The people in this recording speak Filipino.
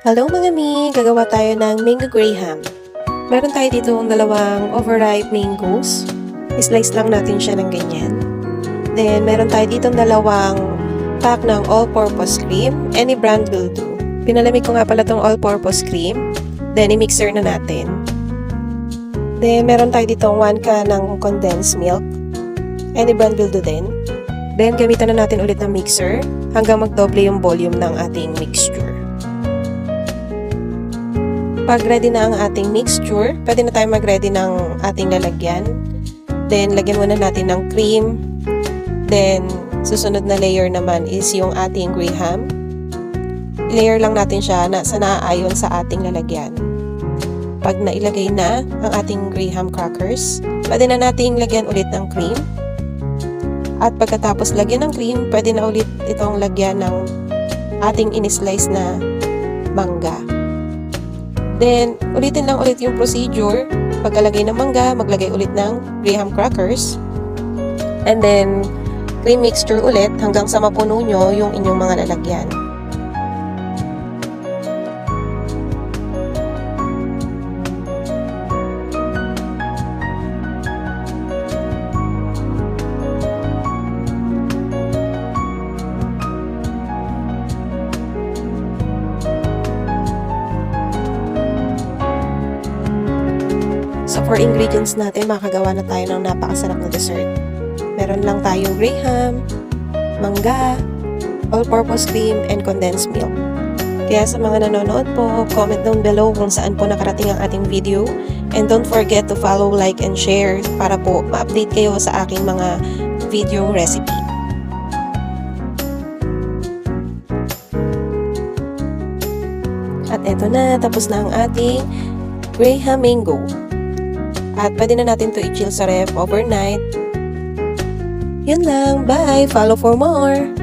Hello mga mi! Gagawa tayo ng mango graham. Meron tayo dito ng dalawang overripe mangoes. Slice lang natin siya ng ganyan. Then, meron tayo dito ng dalawang pack ng all-purpose cream. Any brand will do. Pinalamig ko nga pala tong all-purpose cream. Then, i-mixer na natin. Then, meron tayo dito 1 can ng condensed milk. Any brand will do din. Then, gamitan na natin ulit ng mixer hanggang magdoble yung volume ng ating mixture. Pag ready na ang ating mixture, pwede na tayo mag-ready ng ating lalagyan. Then, lagyan muna natin ng cream. Then, susunod na layer naman is yung ating graham. I-layer lang natin siya sa naaayon sa ating lalagyan. Pag nailagay na ang ating graham crackers, pwede na nating lagyan ulit ng cream. At pagkatapos lagyan ng cream, pwede na ulit itong lagyan ng ating in-slice na mangga. Then, ulitin lang ulit yung procedure. Pagkalagay ng mangga, maglagay ulit ng graham crackers. And then, cream mixture ulit hanggang sa mapuno nyo yung inyong mga lalagyan. So, for ingredients natin, makagawa na tayo ng napakasarap na dessert. Meron lang tayong graham, mangga, all-purpose cream, and condensed milk. Kaya sa mga nanonood po, comment down below kung saan po nakarating ang ating video. And don't forget to follow, like, and share para po ma-update kayo sa aking mga video recipe. At eto na, tapos na ang ating graham mango. At pwede na natin to i-chill sa ref overnight. Yun lang. Bye! Follow for more!